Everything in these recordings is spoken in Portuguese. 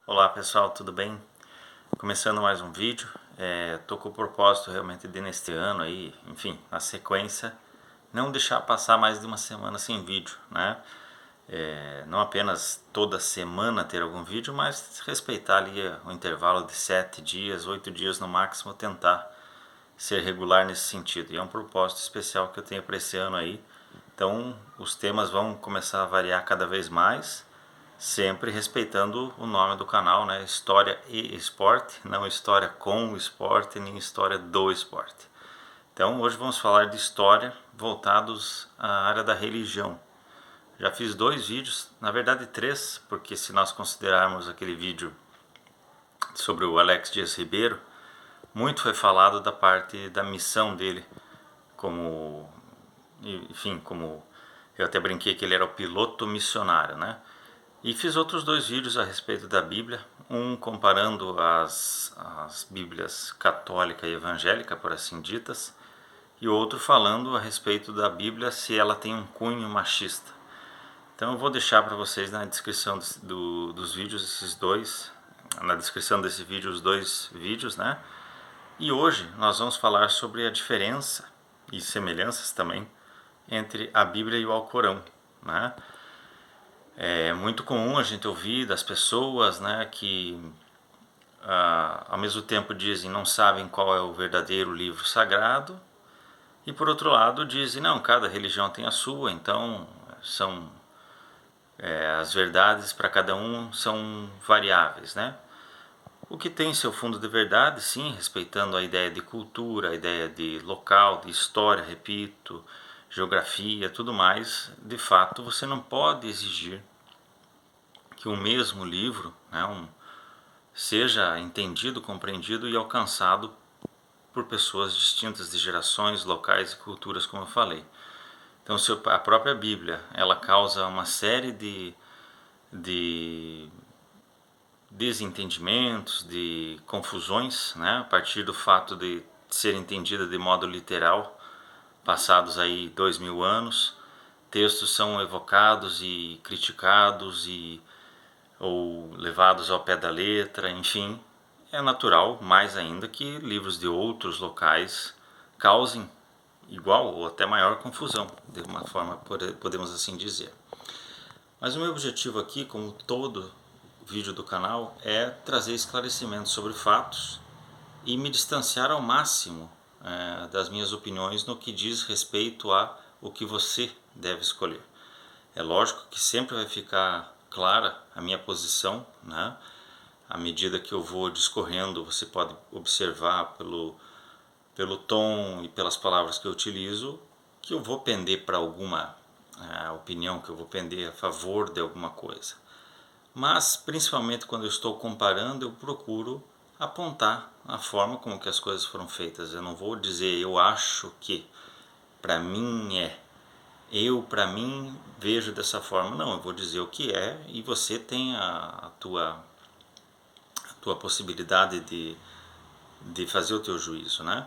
Olá pessoal, tudo bem? Começando mais um vídeo, tô com o propósito realmente de neste ano aí, enfim, na sequência, não deixar passar mais de uma semana sem vídeo, né? Não apenas toda semana ter algum vídeo, mas respeitar ali o intervalo de 7 dias, 8 dias no máximo, tentar ser regular nesse sentido. E é um propósito especial que eu tenho para esse ano aí. Então os temas vão começar a variar cada vez mais, sempre respeitando o nome do canal, né? História e Esporte, não história com o esporte, nem história do esporte. Então hoje vamos falar de história voltados à área da religião. Já fiz 2 vídeos, na verdade 3, porque se nós considerarmos aquele vídeo sobre o Alex Dias Ribeiro, muito foi falado da parte da missão dele, como, enfim, como eu até brinquei que ele era o piloto missionário, né? E fiz outros 2 vídeos a respeito da Bíblia, um comparando as Bíblias católica e evangélica, por assim ditas, e outro falando a respeito da Bíblia se ela tem um cunho machista. Então eu vou deixar para vocês na descrição dos vídeos esses dois, na descrição desse vídeo os 2 vídeos, né? E hoje nós vamos falar sobre a diferença e semelhanças também entre a Bíblia e o Alcorão, né? É muito comum a gente ouvir das pessoas, né, que ao mesmo tempo dizem não sabem qual é o verdadeiro livro sagrado e por outro lado dizem não, cada religião tem a sua, então são as verdades para cada um são variáveis, né? O que tem seu fundo de verdade, sim, respeitando a ideia de cultura, a ideia de local, de história, repito, geografia, tudo mais. De fato, você não pode exigir que o mesmo livro, né, seja entendido, compreendido e alcançado por pessoas distintas de gerações, locais e culturas, como eu falei. Então, se a própria Bíblia ela causa uma série de desentendimentos, de confusões, né, a partir do fato de ser entendida de modo literal, passados aí 2000 anos, textos são evocados e criticados ou levados ao pé da letra, enfim, é natural, mais ainda, que livros de outros locais causem igual ou até maior confusão, de uma forma, podemos assim dizer. Mas o meu objetivo aqui, como todo vídeo do canal, é trazer esclarecimentos sobre fatos e me distanciar ao máximo das minhas opiniões no que diz respeito a o que você deve escolher. É lógico que sempre vai ficar clara a minha posição, né? À medida que eu vou discorrendo, você pode observar pelo tom e pelas palavras que eu utilizo, que eu vou pender para alguma opinião, que eu vou pender a favor de alguma coisa. Mas, principalmente quando eu estou comparando, eu procuro apontar a forma como que as coisas foram feitas. Eu não vou dizer eu acho que, para mim é, eu para mim vejo dessa forma. Não, eu vou dizer o que é e você tem a tua possibilidade de fazer o teu juízo, né?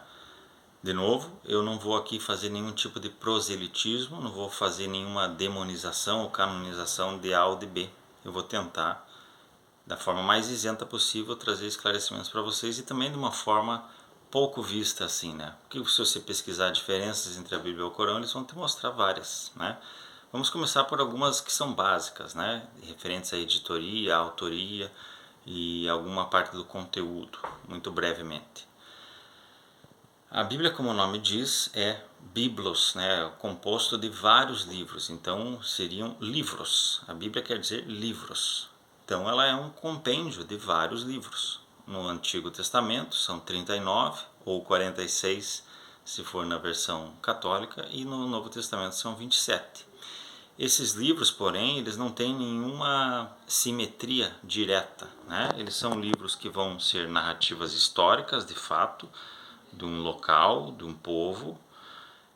De novo, eu não vou aqui fazer nenhum tipo de proselitismo, não vou fazer nenhuma demonização ou canonização de A ou de B. Eu vou tentar, da forma mais isenta possível, trazer esclarecimentos para vocês e também de uma forma pouco vista assim, né? Porque se você pesquisar diferenças entre a Bíblia e o Corão, eles vão te mostrar várias, né? Vamos começar por algumas que são básicas, né? Referentes à editoria, à autoria e alguma parte do conteúdo, muito brevemente. A Bíblia, como o nome diz, é biblos, né? Composto de vários livros, então seriam livros. A Bíblia quer dizer livros. Então ela é um compêndio de vários livros. No Antigo Testamento são 39 ou 46 se for na versão católica, e no Novo Testamento são 27. Esses livros, porém, eles não têm nenhuma simetria direta, né? Eles são livros que vão ser narrativas históricas, de fato, de um local, de um povo.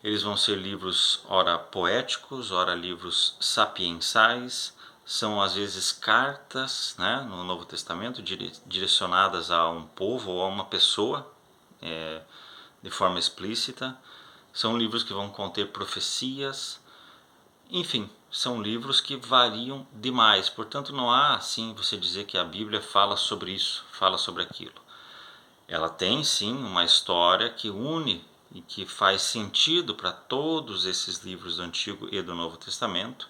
Eles vão ser livros ora poéticos, ora livros sapiensais, são às vezes cartas, né, no Novo Testamento, direcionadas a um povo ou a uma pessoa, de forma explícita. São livros que vão conter profecias, Enfim, são livros que variam demais, portanto não há assim você dizer que a Bíblia fala sobre isso, fala sobre aquilo. Ela tem sim uma história que une e que faz sentido para todos esses livros do Antigo e do Novo Testamento.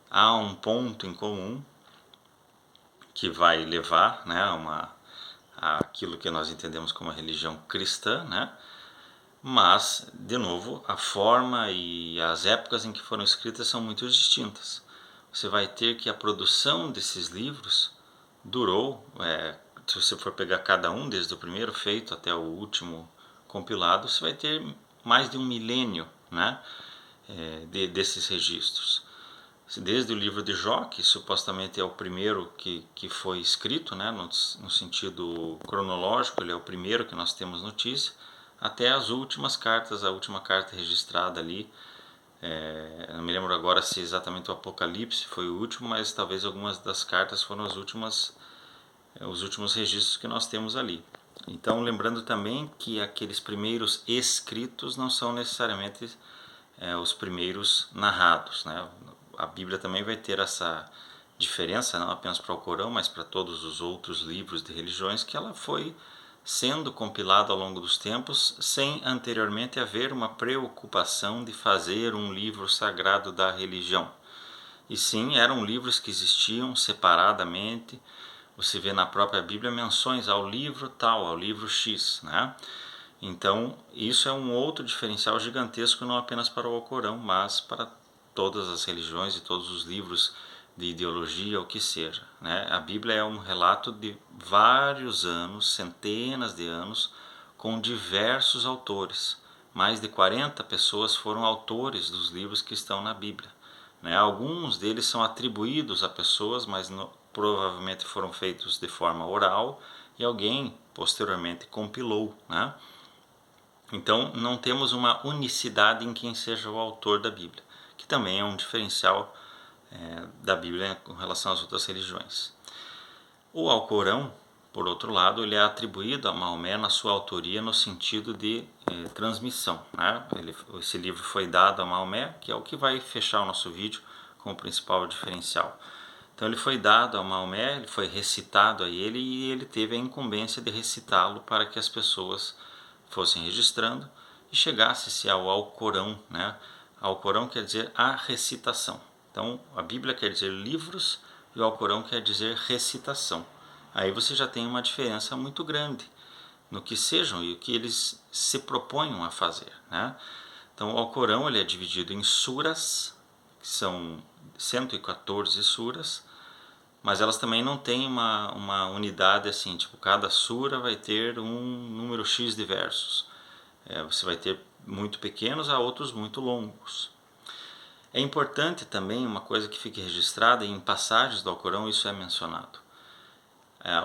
Há um ponto em comum que vai levar, né, aquilo que nós entendemos como a religião cristã, né? Mas, de novo, a forma e as épocas em que foram escritas são muito distintas. Você vai ter que a produção desses livros durou, se você for pegar cada um, desde o primeiro feito até o último compilado, você vai ter mais de 1 milênio, né, desses registros. Desde o livro de Jó, que supostamente é o primeiro que foi escrito, né, no sentido cronológico, ele é o primeiro que nós temos notícia, até as últimas cartas, a última carta registrada ali, não me lembro agora se exatamente o Apocalipse foi o último, mas talvez algumas das cartas foram os últimos registros que nós temos ali. Então, lembrando também que aqueles primeiros escritos não são necessariamente os primeiros narrados, né? A Bíblia também vai ter essa diferença, não apenas para o Corão, mas para todos os outros livros de religiões, que ela foi sendo compilada ao longo dos tempos sem anteriormente haver uma preocupação de fazer um livro sagrado da religião. E sim, eram livros que existiam separadamente. Você vê na própria Bíblia menções ao livro tal, ao livro X, né? Então, isso é um outro diferencial gigantesco, não apenas para o Alcorão, mas para todas as religiões e todos os livros de ideologia, o que seja, né? A Bíblia é um relato de vários anos, centenas de anos, com diversos autores. Mais de 40 pessoas foram autores dos livros que estão na Bíblia, né? Alguns deles são atribuídos a pessoas, mas provavelmente foram feitos de forma oral e alguém posteriormente compilou, né? Então não temos uma unicidade em quem seja o autor da Bíblia, que também é um diferencial da Bíblia com relação às outras religiões. O Alcorão, por outro lado, ele é atribuído a Maomé na sua autoria no sentido de transmissão, né? Esse livro foi dado a Maomé, que é o que vai fechar o nosso vídeo como principal diferencial. Então ele foi dado a Maomé, ele foi recitado a ele e ele teve a incumbência de recitá-lo para que as pessoas fossem registrando e chegasse-se ao Alcorão, né? Alcorão quer dizer a recitação. Então a Bíblia quer dizer livros e o Alcorão quer dizer recitação. Aí você já tem uma diferença muito grande no que sejam e o que eles se proponham a fazer, né? Então o Alcorão ele é dividido em suras, que são 114 suras, mas elas também não têm uma unidade assim, tipo, cada sura vai ter um número X de versos. Você vai ter muito pequenos a outros muito longos. É importante também uma coisa que fique registrada, em passagens do Alcorão isso é mencionado.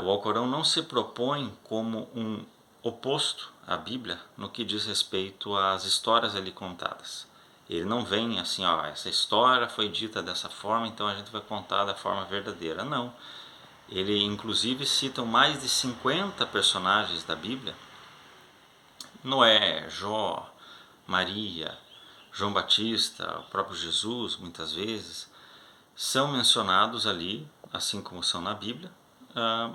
O Alcorão não se propõe como um oposto à Bíblia no que diz respeito às histórias ali contadas. Ele não vem assim, ó, essa história foi dita dessa forma, então a gente vai contar da forma verdadeira. Não. Ele inclusive cita mais de 50 personagens da Bíblia. Noé, Jó, Maria, João Batista, o próprio Jesus, muitas vezes, são mencionados ali, assim como são na Bíblia,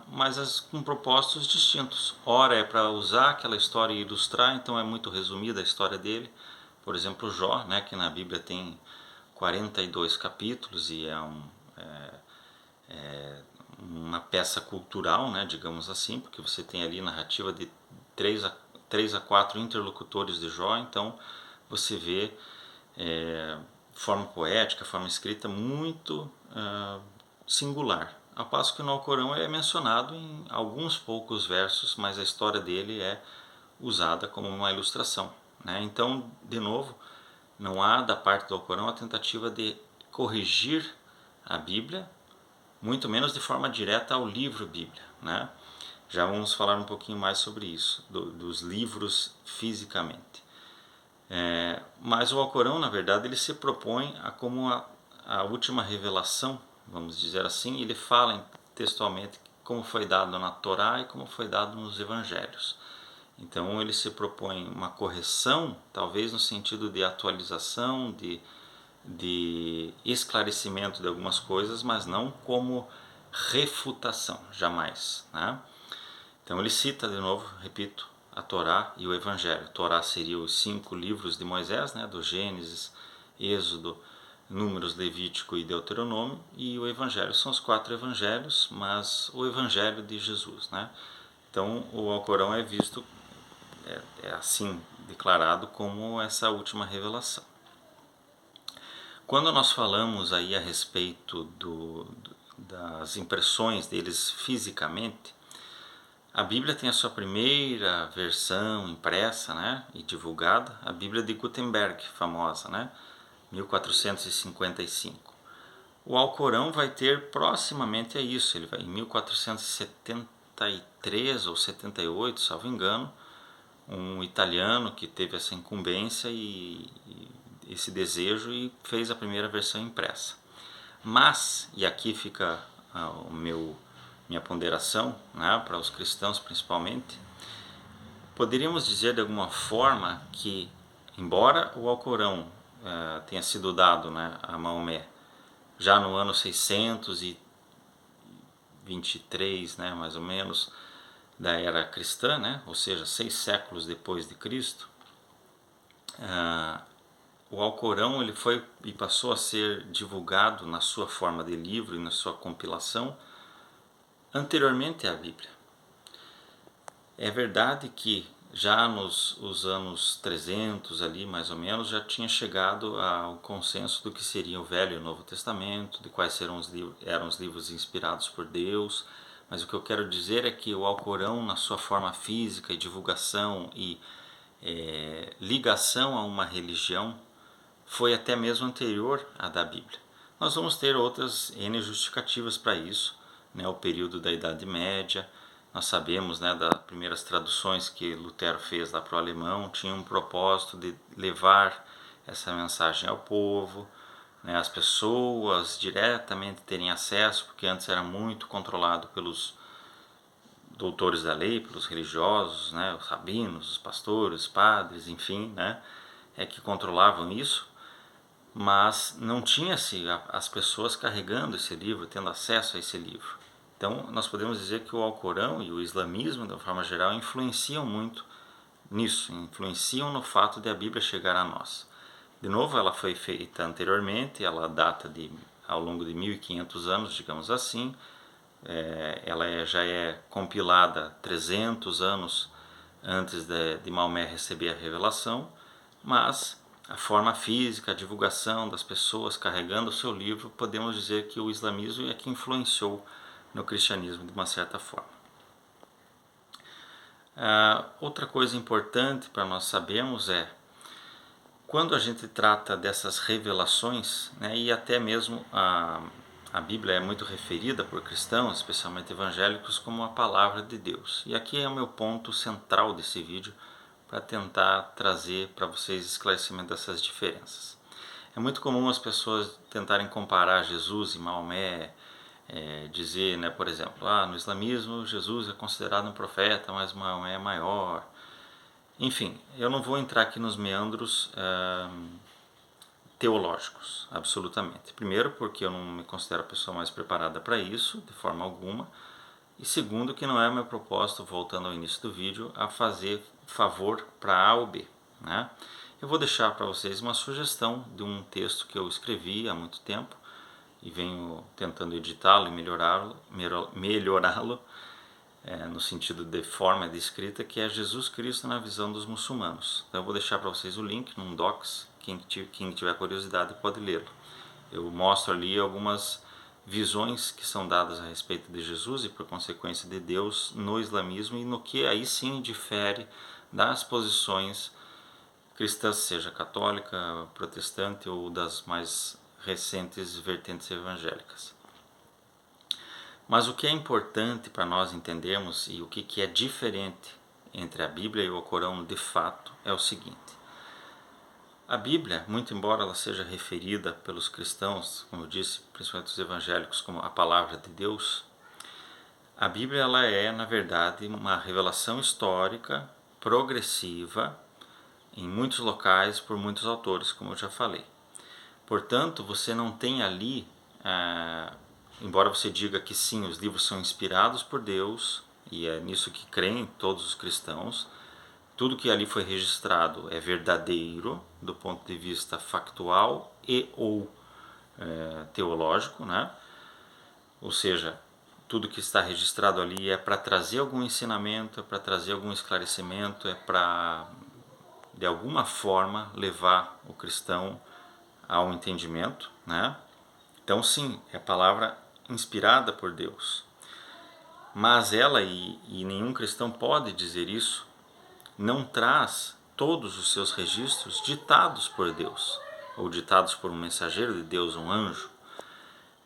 mas com propósitos distintos. Ora é para usar aquela história e ilustrar, então é muito resumida a história dele. Por exemplo, Jó, né, que na Bíblia tem 42 capítulos e é uma peça cultural, né, digamos assim, porque você tem ali narrativa de 3 a 4 interlocutores de Jó, então você vê forma poética, forma escrita muito singular. Ao passo que no Alcorão ele é mencionado em alguns poucos versos, mas a história dele é usada como uma ilustração, né? Então, de novo, não há da parte do Alcorão a tentativa de corrigir a Bíblia, muito menos de forma direta ao livro Bíblia, né? Já vamos falar um pouquinho mais sobre isso, dos livros fisicamente. Mas o Alcorão, na verdade, ele se propõe como a última revelação, vamos dizer assim. Ele fala textualmente como foi dado na Torá e como foi dado nos Evangelhos. Então ele se propõe uma correção, talvez no sentido de atualização, de de esclarecimento de algumas coisas, mas não como refutação, jamais, né? Então ele cita de novo, repito, a Torá e o Evangelho. A Torá seria os 5 livros de Moisés, né, do Gênesis, Êxodo, Números, Levítico e Deuteronômio, e o Evangelho são os 4 evangelhos, mas o Evangelho de Jesus, né? Então o Alcorão é visto, é assim declarado como essa última revelação. Quando nós falamos aí a respeito das impressões deles fisicamente, a Bíblia tem a sua primeira versão impressa, né, e divulgada, a Bíblia de Gutenberg, famosa, né, 1455. O Alcorão vai ter proximamente a isso, ele vai em 1473 ou 78, salvo engano, um italiano que teve essa incumbência e esse desejo e fez a primeira versão impressa. Mas, e aqui fica minha ponderação, né, para os cristãos principalmente, poderíamos dizer de alguma forma que, embora o Alcorão tenha sido dado, né, a Maomé já no ano 623, né, mais ou menos, da era cristã, né, ou seja, 6 séculos depois de Cristo, o Alcorão ele foi e passou a ser divulgado na sua forma de livro e na sua compilação anteriormente à Bíblia. É verdade que já nos anos 300 ali mais ou menos já tinha chegado ao consenso do que seria o Velho e o Novo Testamento, de quais eram os livros inspirados por Deus, mas o que eu quero dizer é que o Alcorão na sua forma física e divulgação e ligação a uma religião foi até mesmo anterior à da Bíblia. Nós vamos ter outras N justificativas para isso, né? O período da Idade Média, nós sabemos, né, das primeiras traduções que Lutero fez lá para o alemão, tinha um propósito de levar essa mensagem ao povo, né, as pessoas diretamente terem acesso, porque antes era muito controlado pelos doutores da lei, pelos religiosos, né, os rabinos, os pastores, os padres, enfim, né, que controlavam isso. Mas não tinha-se as pessoas carregando esse livro, tendo acesso a esse livro. Então nós podemos dizer que o Alcorão e o islamismo, de uma forma geral, influenciam muito nisso, influenciam no fato de a Bíblia chegar a nós. De novo, ela foi feita anteriormente, ela data ao longo de 1500 anos, digamos assim, ela já é compilada 300 anos antes de Maomé receber a revelação, mas a forma física, a divulgação das pessoas carregando o seu livro, podemos dizer que o islamismo é que influenciou no cristianismo de uma certa forma. Outra coisa importante para nós sabermos é, quando a gente trata dessas revelações, né, e até mesmo a Bíblia é muito referida por cristãos, especialmente evangélicos, como a palavra de Deus. E aqui é o meu ponto central desse vídeo, para tentar trazer para vocês esclarecimento dessas diferenças. É muito comum as pessoas tentarem comparar Jesus e Maomé, dizer, né, por exemplo, no islamismo Jesus é considerado um profeta, mas Maomé é maior. Enfim, eu não vou entrar aqui nos meandros teológicos, absolutamente. Primeiro, porque eu não me considero a pessoa mais preparada para isso, de forma alguma. E segundo, que não é meu propósito, voltando ao início do vídeo, a fazer favor para A ou B, né? Eu vou deixar para vocês uma sugestão de um texto que eu escrevi há muito tempo e venho tentando editá-lo e melhorá-lo no sentido de forma de escrita, que é Jesus Cristo na visão dos muçulmanos. Então eu vou deixar para vocês o link num docs, quem tiver curiosidade pode lê-lo. Eu mostro ali algumas visões que são dadas a respeito de Jesus e por consequência de Deus no islamismo e no que aí sim difere das posições cristãs, seja católica, protestante ou das mais recentes vertentes evangélicas. Mas o que é importante para nós entendermos e o que é diferente entre a Bíblia e o Alcorão de fato é o seguinte: a Bíblia, muito embora ela seja referida pelos cristãos, como eu disse, principalmente os evangélicos, como a palavra de Deus, a Bíblia ela é, na verdade, uma revelação histórica, progressiva, em muitos locais, por muitos autores, como eu já falei. Portanto, você não tem ali, embora você diga que sim, os livros são inspirados por Deus, e é nisso que creem todos os cristãos, tudo que ali foi registrado é verdadeiro do ponto de vista factual e ou teológico, né? Ou seja, tudo que está registrado ali é para trazer algum ensinamento, é para trazer algum esclarecimento, é para, de alguma forma, levar o cristão ao entendimento, né? Então, sim, é a palavra inspirada por Deus. Mas ela, e nenhum cristão pode dizer isso, não traz todos os seus registros ditados por Deus, ou ditados por um mensageiro de Deus, um anjo.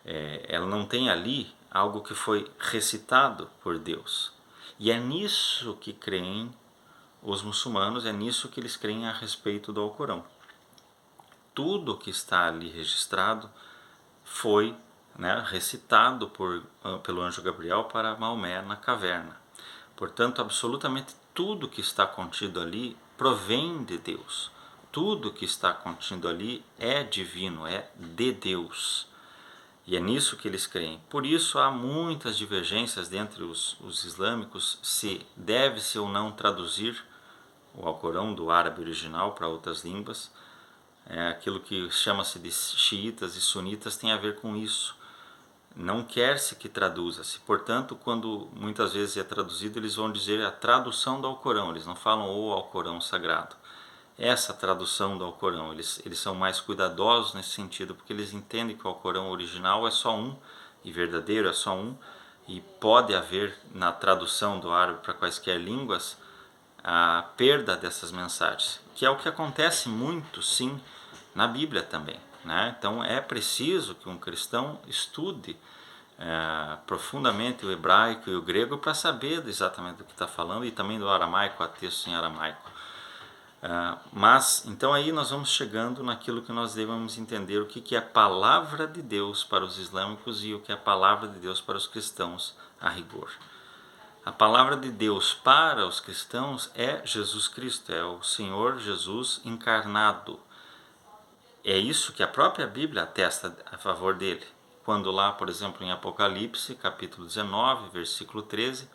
Ela não tem ali algo que foi recitado por Deus. E é nisso que creem os muçulmanos, é nisso que eles creem a respeito do Alcorão. Tudo que está ali registrado foi, né, recitado pelo anjo Gabriel para Maomé na caverna. Portanto, absolutamente tudo que está contido ali provém de Deus. Tudo que está contido ali é divino, é de Deus. E é nisso que eles creem. Por isso há muitas divergências dentre os islâmicos se deve-se ou não traduzir o Alcorão do árabe original para outras línguas. Aquilo que chama-se de xiitas e sunitas tem a ver com isso. Não quer-se que traduza-se. Portanto, quando muitas vezes é traduzido, eles vão dizer a tradução do Alcorão. Eles não falam o Alcorão sagrado. Essa tradução do Alcorão, eles são mais cuidadosos nesse sentido, porque eles entendem que o Alcorão original é só um, e verdadeiro é só um, e pode haver na tradução do árabe para quaisquer línguas a perda dessas mensagens, que é o que acontece muito, sim, na Bíblia também, né? Então é preciso que um cristão estude profundamente o hebraico e o grego para saber exatamente do que está falando, e também do aramaico, há textos em aramaico. Mas então aí nós vamos chegando naquilo que nós devemos entender, o que é a palavra de Deus para os islâmicos e o que é a palavra de Deus para os cristãos a rigor. A palavra de Deus para os cristãos é Jesus Cristo, é o Senhor Jesus encarnado. É isso que a própria Bíblia atesta a favor dele. Quando lá, por exemplo, em Apocalipse, capítulo 19, versículo 13,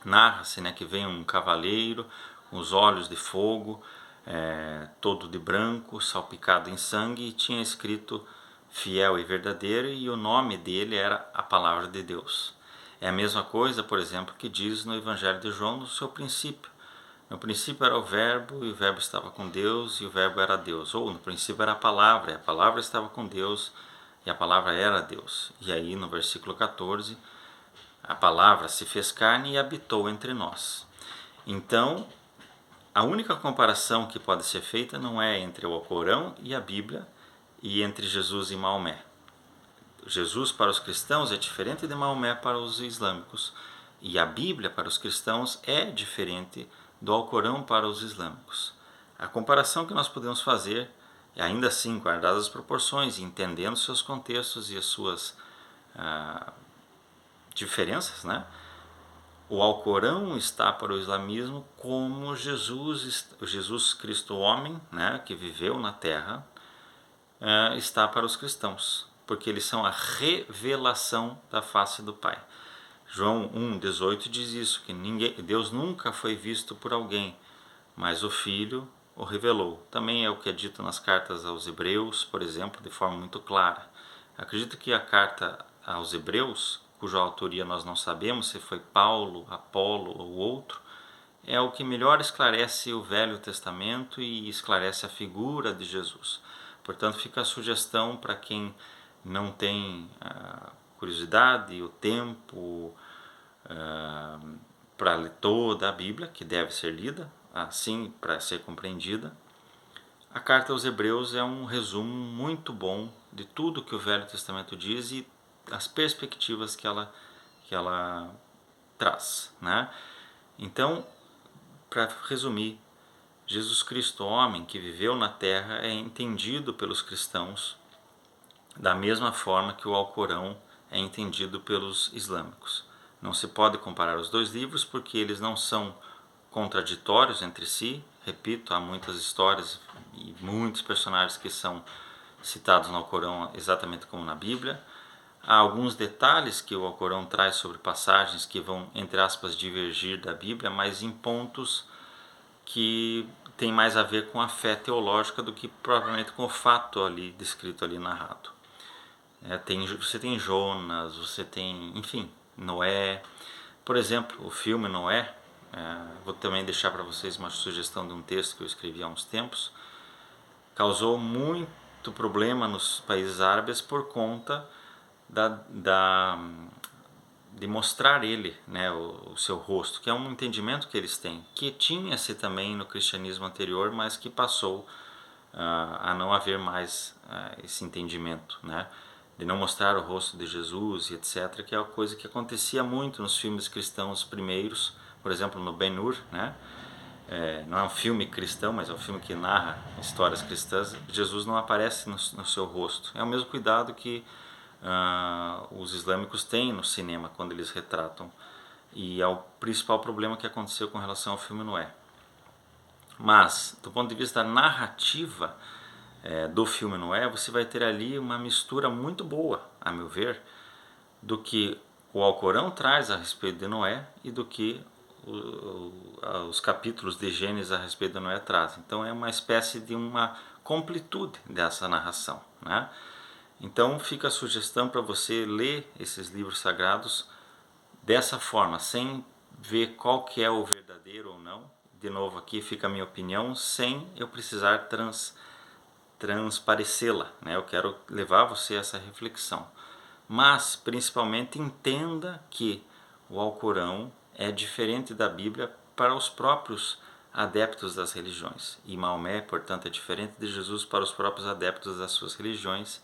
narra-se, né, que vem um cavaleiro, os olhos de fogo, todo de branco, salpicado em sangue, e tinha escrito fiel e verdadeiro, e o nome dele era a palavra de Deus. É a mesma coisa, por exemplo, que diz no Evangelho de João, no seu princípio. No princípio era o verbo, e o verbo estava com Deus, e o verbo era Deus. Ou no princípio era a palavra estava com Deus, e a palavra era Deus. E aí no versículo 14, a palavra se fez carne e habitou entre nós. Então, a única comparação que pode ser feita não é entre o Alcorão e a Bíblia, e entre Jesus e Maomé. Jesus para os cristãos é diferente de Maomé para os islâmicos, e a Bíblia para os cristãos é diferente do Alcorão para os islâmicos. A comparação que nós podemos fazer, ainda assim guardadas as proporções, entendendo seus contextos e as suas diferenças, né? O Alcorão está para o islamismo como Jesus Cristo homem, né, que viveu na Terra, está para os cristãos, porque eles são a revelação da face do Pai. João 1,18 diz isso, que Deus nunca foi visto por alguém, mas o Filho o revelou. Também é o que é dito nas cartas aos Hebreus, por exemplo, de forma muito clara. Acredito que a carta aos Hebreus, cuja autoria nós não sabemos, se foi Paulo, Apolo ou outro, é o que melhor esclarece o Velho Testamento e esclarece a figura de Jesus. Portanto, fica a sugestão para quem não tem curiosidade, o tempo para ler toda a Bíblia, que deve ser lida, assim para ser compreendida. A carta aos Hebreus é um resumo muito bom de tudo que o Velho Testamento diz e as perspectivas que ela traz, né? Então, para resumir, Jesus Cristo, homem que viveu na Terra, é entendido pelos cristãos da mesma forma que o Alcorão é entendido pelos islâmicos. Não se pode comparar os dois livros porque eles não são contraditórios entre si. Repito, há muitas histórias e muitos personagens que são citados no Alcorão exatamente como na Bíblia. Há alguns detalhes que o Alcorão traz sobre passagens que vão, entre aspas, divergir da Bíblia, mas em pontos que tem mais a ver com a fé teológica do que propriamente com o fato ali descrito ali narrado. Você tem Jonas, você tem, enfim, Noé. Por exemplo, o filme Noé, vou também deixar para vocês uma sugestão de um texto que eu escrevi há uns tempos, causou muito problema nos países árabes por conta de mostrar ele, né, o seu rosto, que é um entendimento que eles têm, que tinha-se também no cristianismo anterior, mas que passou a não haver mais esse entendimento, né, de não mostrar o rosto de Jesus e etc., que é uma coisa que acontecia muito nos filmes cristãos primeiros, por exemplo no Ben-Hur, né, não é um filme cristão, mas é um filme que narra histórias cristãs. Jesus não aparece no seu rosto. É o mesmo cuidado que os islâmicos têm no cinema quando eles retratam. E é o principal problema que aconteceu com relação ao filme Noé. Mas, do ponto de vista da narrativa do filme Noé, você vai ter ali uma mistura muito boa, a meu ver, do que o Alcorão traz a respeito de Noé e do que os capítulos de Gênesis a respeito de Noé trazem. Então é uma espécie de uma completude dessa narração, né? Então fica a sugestão para você ler esses livros sagrados dessa forma, sem ver qual que é o verdadeiro ou não. De novo, aqui fica a minha opinião, sem eu precisar transparecê-la, né? Eu quero levar você a essa reflexão. Mas, principalmente, entenda que o Alcorão é diferente da Bíblia para os próprios adeptos das religiões. E Maomé, portanto, é diferente de Jesus para os próprios adeptos das suas religiões.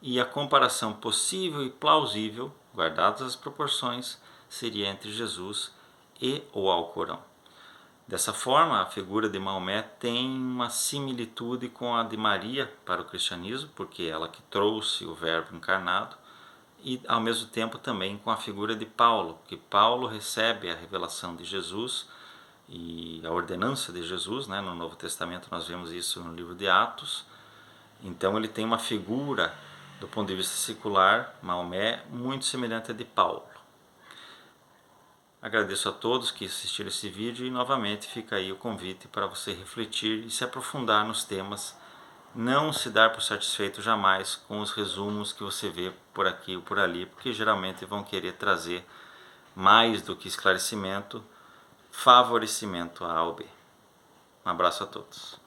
E a comparação possível e plausível, guardadas as proporções, seria entre Jesus e o Alcorão. Dessa forma, a figura de Maomé tem uma similitude com a de Maria para o cristianismo, porque ela que trouxe o Verbo encarnado, e ao mesmo tempo também com a figura de Paulo, que Paulo recebe a revelação de Jesus e a ordenança de Jesus, né? No Novo Testamento nós vemos isso no livro de Atos. Então ele tem uma figura, do ponto de vista secular, Maomé, muito semelhante à de Paulo. Agradeço a todos que assistiram esse vídeo e novamente fica aí o convite para você refletir e se aprofundar nos temas. Não se dar por satisfeito jamais com os resumos que você vê por aqui ou por ali, porque geralmente vão querer trazer mais do que esclarecimento, favorecimento a A ou B. Um abraço a todos.